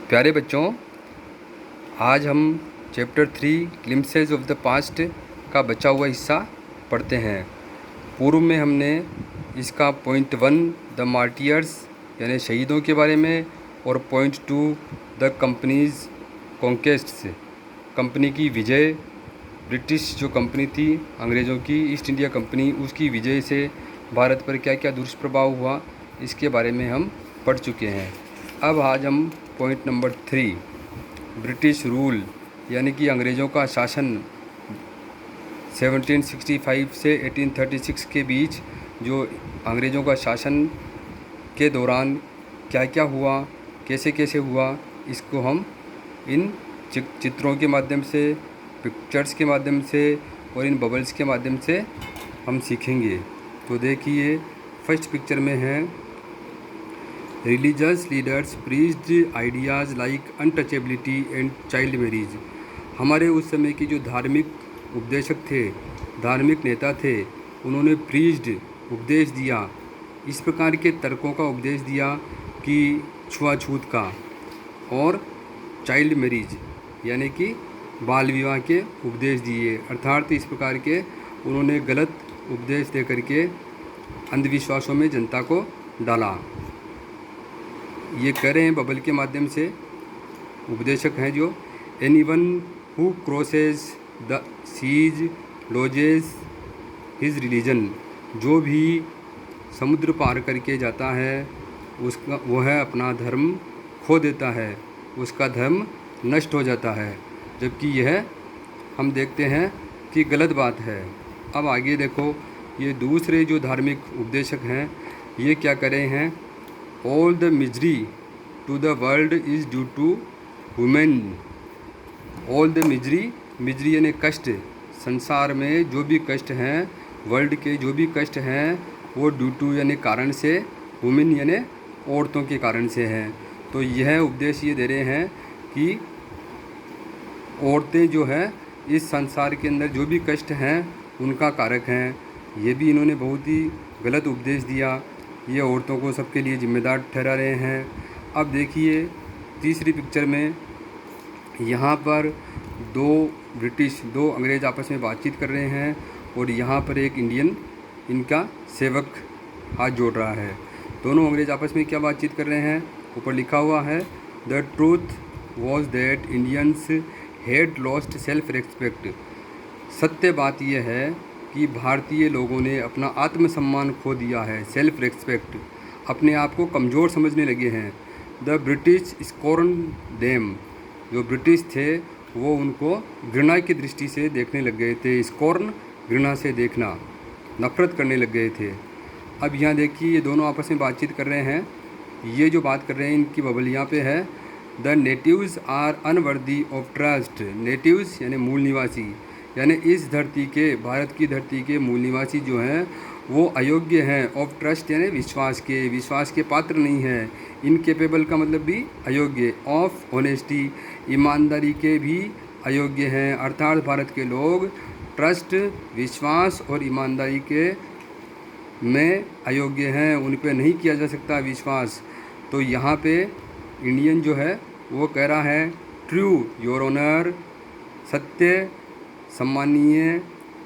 प्यारे बच्चों, आज हम chapter 3 glimpses of the past का बचा हुआ हिस्सा पढ़ते हैं। पूर्व में हमने इसका पॉइंट 1 द मार्टियर्स यानी शहीदों के बारे में और पॉइंट 2 द कंपनीज कॉन्केस्ट्स कंपनी की विजय, ब्रिटिश जो कंपनी थी अंग्रेज़ों की ईस्ट इंडिया कंपनी, उसकी विजय से भारत पर क्या क्या दुष्प्रभाव हुआ इसके बारे में हम पढ़ चुके हैं। अब आज हम पॉइंट नंबर 3 ब्रिटिश रूल यानी कि अंग्रेज़ों का शासन 1765 से 1836 के बीच जो अंग्रेज़ों का शासन के दौरान क्या क्या हुआ, कैसे कैसे हुआ, इसको हम इन चित्रों के माध्यम से, पिक्चर्स के माध्यम से और इन बबल्स के माध्यम से हम सीखेंगे। तो देखिए, फर्स्ट पिक्चर में है religious leaders preached ideas like untouchability and child marriage. हमारे उस समय की जो धार्मिक उपदेशक थे, धार्मिक नेता थे, उन्होंने प्रीच्ड उपदेश दिया, इस प्रकार के तर्कों का उपदेश दिया कि छुआछूत का और चाइल्ड मैरिज यानी कि बाल विवाह के उपदेश दिए। अर्थात इस प्रकार के उन्होंने गलत उपदेश दे करके अंधविश्वासों में जनता को डाला। ये कह रहे हैं बबल के माध्यम से, उपदेशक हैं जो anyone who crosses the seas loses his religion, जो भी समुद्र पार करके जाता है उसका वह अपना धर्म खो देता है, उसका धर्म नष्ट हो जाता है, जबकि यह हम देखते हैं कि गलत बात है। अब आगे देखो, ये दूसरे जो धार्मिक उपदेशक हैं ये क्या कर रहे हैं, all the misery to the world is due to women. All the misery यानी कष्ट, संसार में जो भी कष्ट हैं, वर्ल्ड के जो भी कष्ट हैं वो ड्यू टू यानी कारण से, वुमेन यानी औरतों के कारण से हैं। तो यह उपदेश ये दे रहे हैं कि औरतें जो है इस संसार के अंदर जो भी कष्ट हैं उनका कारक हैं। ये भी इन्होंने बहुत ही गलत उपदेश दिया, ये औरतों को सबके लिए जिम्मेदार ठहरा रहे हैं। अब देखिए तीसरी पिक्चर में, यहाँ पर दो अंग्रेज़ आपस में बातचीत कर रहे हैं और यहाँ पर एक इंडियन इनका सेवक हाथ जोड़ रहा है। दोनों अंग्रेज़ आपस में क्या बातचीत कर रहे हैं, ऊपर लिखा हुआ है the truth was that Indians had lost self respect. सत्य बात यह है कि भारतीय लोगों ने अपना आत्मसम्मान खो दिया है, सेल्फ रिस्पेक्ट, अपने आप को कमज़ोर समझने लगे हैं। द ब्रिटिश स्कॉर्न देम, जो ब्रिटिश थे वो उनको घृणा की दृष्टि से देखने लग गए थे। स्कॉर्न घृणा से देखना, नफरत करने लग गए थे। अब यहाँ देखिए, ये दोनों आपस में बातचीत कर रहे हैं। ये जो बात कर रहे हैं इनकी बबल यहाँ पे है, the natives are unworthy of trust. Natives यानी मूल निवासी, यानी इस धरती के, भारत की धरती के मूल निवासी जो हैं वो अयोग्य हैं, ऑफ ट्रस्ट यानी विश्वास के पात्र नहीं हैं। इनकेपेबल का मतलब भी अयोग्य, ऑफ ऑनेस्टी ईमानदारी के भी अयोग्य हैं। अर्थात भारत के लोग ट्रस्ट, विश्वास और ईमानदारी के में अयोग्य हैं, उन पे नहीं किया जा सकता विश्वास। तो यहाँ पे इंडियन जो है वो कह रहा है ट्रू योर ऑनर, सत्य सम्मानीय,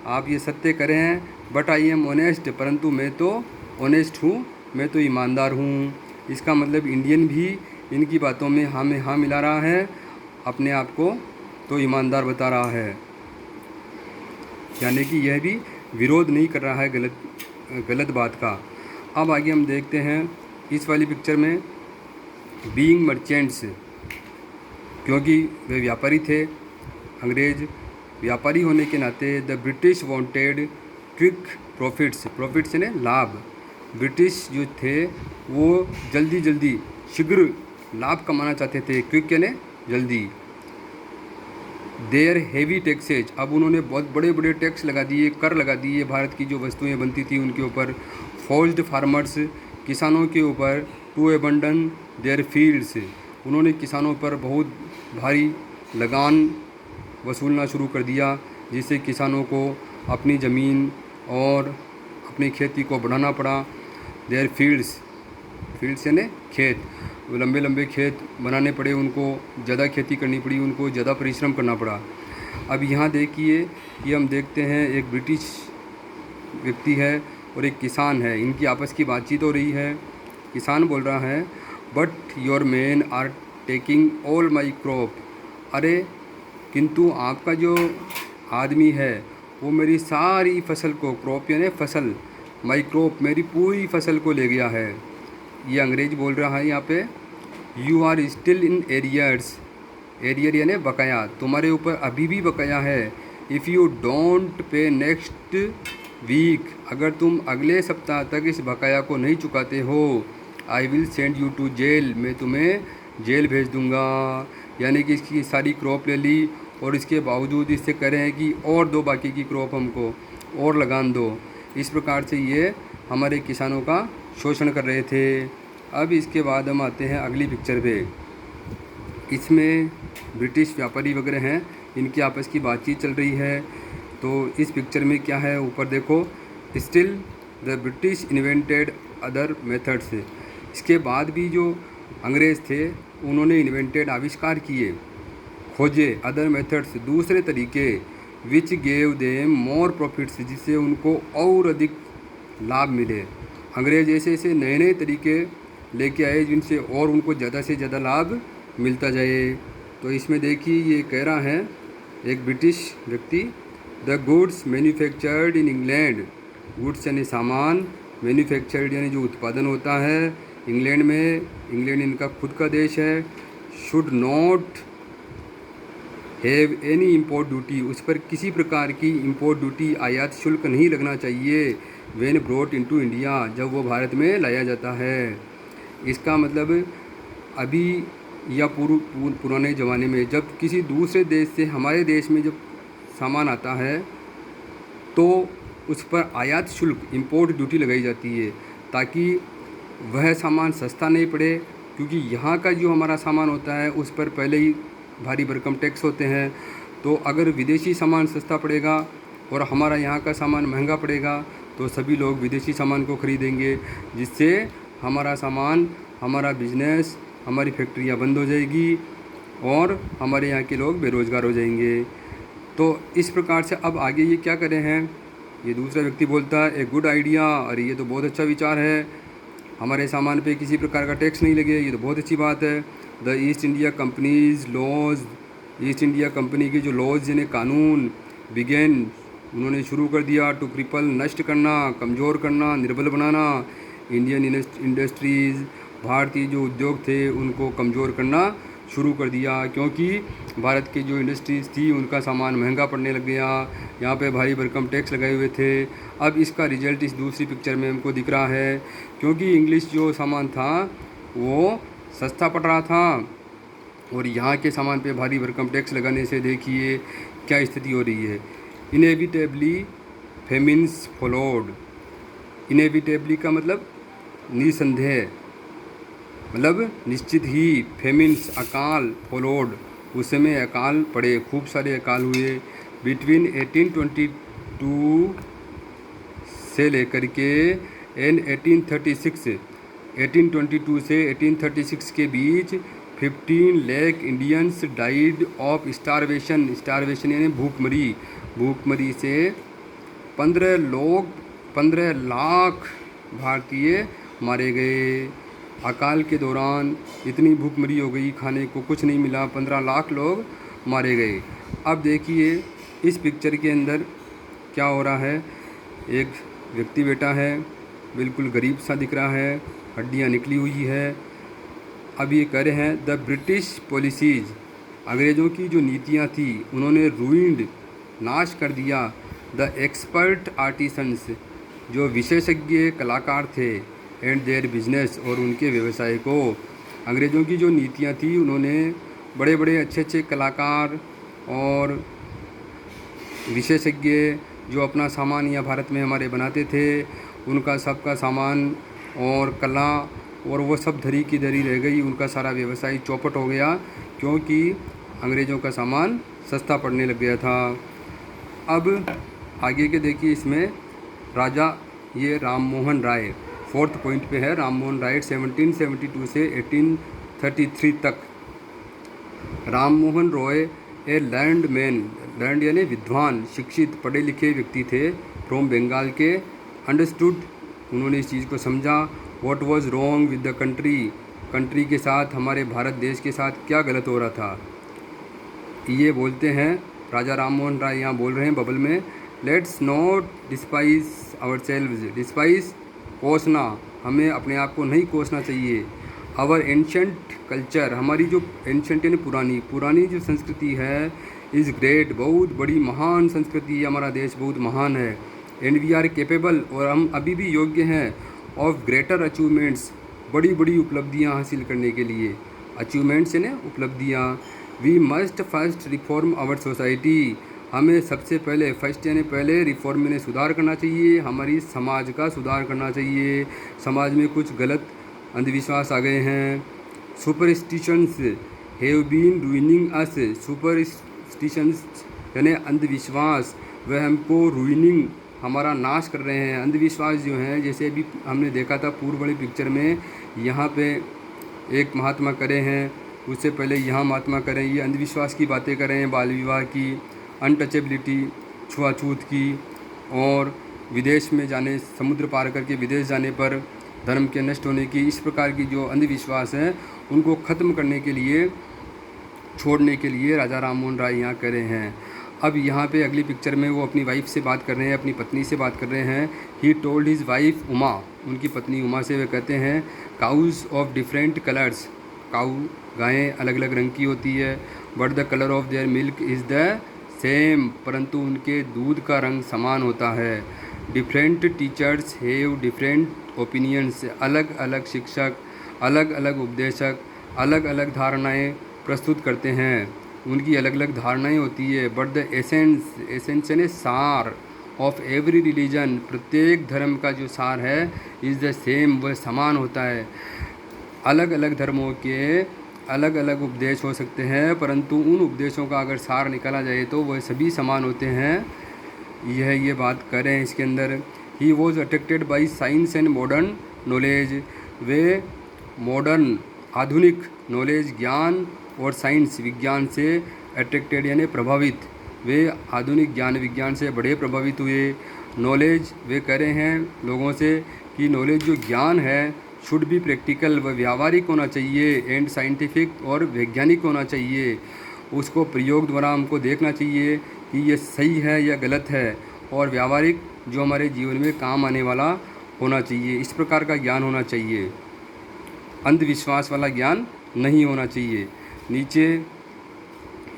आप ये सत्य करें, बट आई एम ऑनेस्ट, परंतु मैं तो ऑनेस्ट हूँ, मैं तो ईमानदार हूँ। इसका मतलब इंडियन भी इनकी बातों में हाँ मिला रहा है, अपने आप को तो ईमानदार बता रहा है, यानी कि यह भी विरोध नहीं कर रहा है गलत बात का। अब आगे हम देखते हैं इस वाली पिक्चर में, बीइंग मर्चेंट्स, क्योंकि वे व्यापारी थे, अंग्रेज़ व्यापारी होने के नाते the British wanted quick profits यानी लाभ। ब्रिटिश जो थे वो जल्दी शीघ्र लाभ कमाना चाहते थे, क्विक यानी जल्दी। देयर हेवी टैक्सेज, अब उन्होंने बहुत बड़े टैक्स लगा दिए, कर लगा दिए भारत की जो वस्तुएं बनती थी उनके ऊपर। फोर्स्ड फार्मर्स, किसानों के ऊपर, टू अबंडन देयर फील्ड्स, उन्होंने किसानों पर बहुत भारी लगान वसूलना शुरू कर दिया, जिससे किसानों को अपनी ज़मीन और अपनी खेती को बढ़ाना पड़ा। देयर फील्ड्स यानी खेत, लंबे लंबे खेत बनाने पड़े उनको, ज़्यादा खेती करनी पड़ी उनको, ज़्यादा परिश्रम करना पड़ा। अब यहाँ देखिए कि हम देखते हैं एक ब्रिटिश व्यक्ति है और एक किसान है, इनकी आपस की बातचीत हो रही है। किसान बोल रहा है, but your man are taking all my crop. अरे किंतु आपका जो आदमी है वो मेरी सारी फसल को, क्रॉप यानी फसल, माई क्रॉप मेरी पूरी फसल को ले गया है। ये अंग्रेज बोल रहा है यहाँ पे। You are still in arrears, arrear यानी बकाया, तुम्हारे ऊपर अभी भी बकाया है। If you don't pay next week, अगर तुम अगले सप्ताह तक इस बकाया को नहीं चुकाते हो, I will send you to jail, मैं तुम्हें जेल भेज दूंगा। यानी कि इसकी सारी क्रॉप ले ली और इसके बावजूद इससे कह रहे हैं कि और दो बाकी की क्रॉप हमको, और लगान दो। इस प्रकार से ये हमारे किसानों का शोषण कर रहे थे। अब इसके बाद हम आते हैं अगली पिक्चर पे। इसमें ब्रिटिश व्यापारी वगैरह हैं, इनकी आपस की बातचीत चल रही है। तो इस पिक्चर में क्या है, ऊपर देखो, still the British invented other methods. इसके बाद भी जो अंग्रेज़ थे उन्होंने इन्वेंटेड आविष्कार किए, खोजे, अदर मेथड्स दूसरे तरीके, which gave them more profits, जिससे उनको और अधिक लाभ मिले। अंग्रेज ऐसे ऐसे नए नए तरीके लेके आए जिनसे और उनको ज़्यादा से ज़्यादा लाभ मिलता जाए। तो इसमें देखिए ये कह रहा है एक ब्रिटिश व्यक्ति, the goods manufactured in England, goods यानी सामान, मैन्युफैक्चर्ड यानी जो उत्पादन होता है इंग्लैंड में, इंग्लैंड इनका खुद का देश है, should not have any import duty, उस पर किसी प्रकार की इम्पोर्ट ड्यूटी, आयात शुल्क नहीं लगना चाहिए। व्हेन ब्रोट इनटू इंडिया, जब वो भारत में लाया जाता है। इसका मतलब अभी या पुराने ज़माने में जब किसी दूसरे देश से हमारे देश में जब सामान आता है तो उस पर आयात शुल्क, इम्पोर्ट ड्यूटी लगाई जाती है, ताकि वह सामान सस्ता नहीं पड़े, क्योंकि यहाँ का जो हमारा सामान होता है उस पर पहले ही भारी भरकम टैक्स होते हैं। तो अगर विदेशी सामान सस्ता पड़ेगा और हमारा यहाँ का सामान महंगा पड़ेगा तो सभी लोग विदेशी सामान को ख़रीदेंगे, जिससे हमारा सामान, हमारा बिजनेस, हमारी फैक्ट्रियाँ बंद हो जाएगी और हमारे यहाँ के लोग बेरोज़गार हो जाएंगे। तो इस प्रकार से अब आगे ये क्या करें हैं, ये दूसरा व्यक्ति बोलता है, ए गुड आइडिया, अरे ये तो बहुत अच्छा विचार है, हमारे सामान पे किसी प्रकार का टैक्स नहीं लगे, ये तो बहुत अच्छी बात है। The East India Company's laws, East India Company के जो लॉज यानी कानून, बिगेन, उन्होंने शुरू कर दिया, टू क्रिपल, नष्ट करना, कमज़ोर करना, निर्बल बनाना, इंडियन इंडस्ट्रीज़, भारतीय जो उद्योग थे उनको कमज़ोर करना शुरू कर दिया, क्योंकि भारत की जो इंडस्ट्रीज़ थी उनका सामान महंगा पड़ने लग गया, यहाँ पे भारी भरकम टैक्स लगाए हुए थे। अब इसका रिजल्ट इस दूसरी पिक्चर में हमको दिख रहा है, क्योंकि इंग्लिश जो सामान था वो सस्ता पड़ रहा था और यहाँ के सामान पे भारी भरकम टैक्स लगाने से देखिए क्या स्थिति हो रही है। इनेविटेबली फेमिन्स फॉलोड, इनेविटेबली का मतलब निसंदेह, मतलब निश्चित ही, फेमिन्स अकाल, फॉलोड उस समय अकाल पड़े, खूब सारे अकाल हुए। बिटवीन 1822 से लेकर के एन 1822 से 1836 के बीच 15 lakh Indians died of starvation, starvation यानी भूखमरी, भूखमरी से 15 लाख भारतीय मारे गए। अकाल के दौरान इतनी भूखमरी हो गई, खाने को कुछ नहीं मिला, 15 लाख लोग मारे गए। अब देखिए इस पिक्चर के अंदर क्या हो रहा है, एक व्यक्ति बैठा है, बिल्कुल गरीब सा दिख रहा है, हड्डियाँ निकली हुई है। अब ये कह रहे हैं द ब्रिटिश पॉलिसीज़, अंग्रेज़ों की जो नीतियाँ थी उन्होंने रूइंड, नाश कर दिया, द एक्सपर्ट आर्टिसंस, जो विशेषज्ञ कलाकार थे, एंड देयर बिजनेस, और उनके व्यवसाय को। अंग्रेज़ों की जो नीतियाँ थी उन्होंने बड़े बड़े अच्छे अच्छे कलाकार और विशेषज्ञ जो अपना सामान यहाँ भारत में हमारे बनाते थे, उनका सबका सामान और कला और वो सब धरी की धरी रह गई, उनका सारा व्यवसाय चौपट हो गया, क्योंकि अंग्रेज़ों का सामान सस्ता पड़ने लग गया था। अब आगे के देखिए, इसमें राजा ये राम मोहन राय, 4th पॉइंट पे है राम मोहन राय 1772 से 1833 तक। राम मोहन रॉय ए लर्नड मैन, लर्नड यानी विद्वान, शिक्षित, पढ़े लिखे व्यक्ति थे, फ्रॉम बंगाल के। अंडरस्टूड, उन्होंने इस चीज़ को समझा। What was wrong with the country, country के साथ, हमारे भारत देश के साथ क्या गलत हो रहा था, ये बोलते हैं राजा राम मोहन राय। यहाँ बोल रहे हैं बबल में, let's not despise ourselves, despise कोसना, हमें अपने आप को नहीं कोसना चाहिए। आवर एंशंट कल्चर, हमारी जो एंशंट यानी पुरानी, पुरानी जो संस्कृति है, इज़ ग्रेट, बहुत बड़ी महान संस्कृति है, हमारा देश बहुत महान है। एंड वी आर केपेबल, और हम अभी भी योग्य हैं, ऑफ ग्रेटर अचीवमेंट्स, बड़ी बड़ी उपलब्धियां हासिल करने के लिए। अचीवमेंट्स यानी उपलब्धियां। We must first reform our society, हमें सबसे पहले, फर्स्ट यानी पहले, रिफॉर्म में सुधार करना चाहिए, हमारी समाज का सुधार करना चाहिए। समाज में कुछ गलत अंधविश्वास आ गए हैं। Superstitions have been ruining us, superstitions यानी अंधविश्वास, वह हमको रूइनिंग, हमारा नाश कर रहे हैं। अंधविश्वास जो हैं, जैसे अभी हमने देखा था पूर्व वाली पिक्चर में, यहाँ पे एक महात्मा करे हैं, उससे पहले यहाँ महात्मा करें, ये अंधविश्वास की बातें कर रहे हैं, बाल विवाह की, अनटचेबिलिटी, छुआछूत की, और विदेश में जाने, समुद्र पार करके विदेश जाने पर धर्म के नष्ट होने की, इस प्रकार की जो अंधविश्वास हैं उनको ख़त्म करने के लिए, छोड़ने के लिए राजा राम मोहन राय यहाँ करे हैं। अब यहाँ पे अगली पिक्चर में वो अपनी वाइफ से बात कर रहे हैं, अपनी पत्नी से बात कर रहे हैं। He told his wife Uma, उनकी पत्नी उमा से वे कहते हैं, काउज ऑफ डिफरेंट कलर्स, काऊ गायें अलग अलग रंग की होती है, but the colour of their milk is the same, परंतु उनके दूध का रंग समान होता है। Different teachers have different opinions, अलग अलग शिक्षक, अलग अलग उपदेशक अलग अलग धारणाएं प्रस्तुत करते हैं, उनकी अलग अलग धारणाएं होती है। बट द एसेंस, एसेंस यानी सार, ऑफ एवरी रिलीजन, प्रत्येक धर्म का जो सार है, इज़ द सेम, वह समान होता है। अलग अलग धर्मों के अलग अलग उपदेश हो सकते हैं, परंतु उन उपदेशों का अगर सार निकाला जाए तो वह सभी समान होते हैं। ये बात करें इसके अंदर। He was attracted by science and modern knowledge, way modern आधुनिक नॉलेज, ज्ञान और साइंस विज्ञान से अट्रैक्टेड यानी प्रभावित, वे आधुनिक ज्ञान विज्ञान से बड़े प्रभावित हुए। नॉलेज, वे कह रहे हैं लोगों से कि नॉलेज जो ज्ञान है शुड बी प्रैक्टिकल, वह व्यावहारिक होना चाहिए, एंड साइंटिफिक और वैज्ञानिक होना चाहिए। उसको प्रयोग द्वारा हमको देखना चाहिए कि ये सही है या गलत है, और व्यावहारिक जो हमारे जीवन में काम आने वाला होना चाहिए, इस प्रकार का ज्ञान होना चाहिए, अंधविश्वास वाला ज्ञान नहीं होना चाहिए। नीचे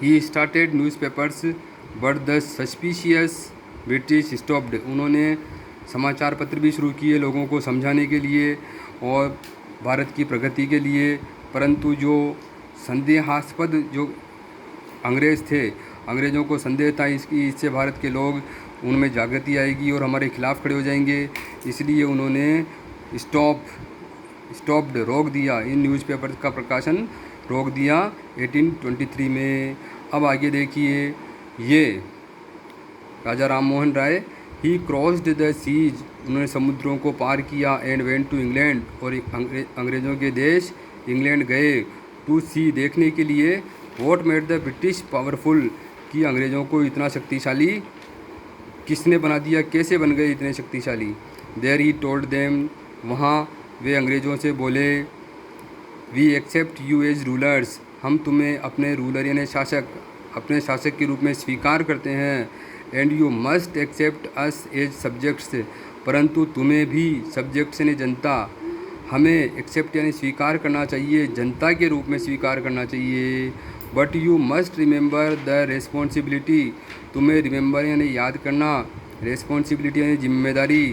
he started newspapers but the suspicious British stopped, उन्होंने समाचार पत्र भी शुरू किए लोगों को समझाने के लिए और भारत की प्रगति के लिए, परंतु जो संदेहास्पद जो अंग्रेज़ थे, अंग्रेज़ों को संदेह था इससे भारत के लोग, उनमें जागृति आएगी और हमारे खिलाफ़ खड़े हो जाएंगे, इसलिए उन्होंने स्टॉप्ड रोक दिया, इन न्यूज़पेपर का प्रकाशन रोक दिया 1823 में। अब आगे देखिए, ये राजा राम मोहन राय, ही क्रॉस्ड द सीज, उन्होंने समुद्रों को पार किया, एंड वेंट टू इंग्लैंड, और अंग्रेज़ों के देश इंग्लैंड गए, टू सी, देखने के लिए, what made the British powerful, कि अंग्रेज़ों को इतना शक्तिशाली किसने बना दिया, कैसे बन गए इतने शक्तिशाली। देयर ही टोल्ड देम, वहाँ वे अंग्रेज़ों से बोले, we accept you as rulers, हम तुम्हें अपने रूलर यानी शासक, अपने शासक के रूप में स्वीकार करते हैं। And you must accept us as subjects, परंतु तुम्हें भी सब्जेक्ट्स यानी जनता, हमें एक्सेप्ट यानी स्वीकार करना चाहिए, जनता के रूप में स्वीकार करना चाहिए। But you must remember the responsibility, तुम्हें रिमेंबर यानी याद करना, रेस्पॉन्सिबिलिटी यानी जिम्मेदारी,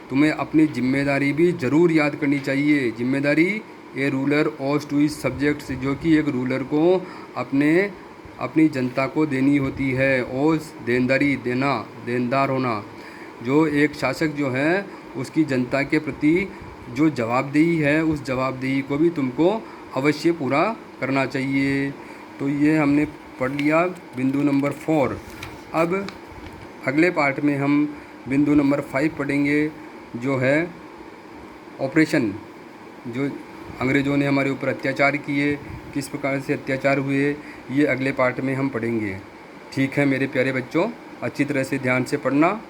तुम्हें अपनी जिम्मेदारी भी ज़रूर याद करनी चाहिए। जिम्मेदारी, a ruler owes to his subjects, जो कि एक रूलर को अपनी जनता को देनी होती है। ओस देनदारी, देना, देनदार होना, जो एक शासक जो है उसकी जनता के प्रति जो जवाबदेही है, उस जवाबदेही को भी तुमको अवश्य पूरा करना चाहिए। तो ये हमने पढ़ लिया बिंदु नंबर 4। अब अगले पार्ट में हम बिंदु नंबर 5 पढ़ेंगे, जो है ऑपरेशन जो अंग्रेज़ों ने हमारे ऊपर अत्याचार किए, किस प्रकार से अत्याचार हुए, ये अगले पार्ट में हम पढ़ेंगे। ठीक है मेरे प्यारे बच्चों, अच्छी तरह से ध्यान से पढ़ना।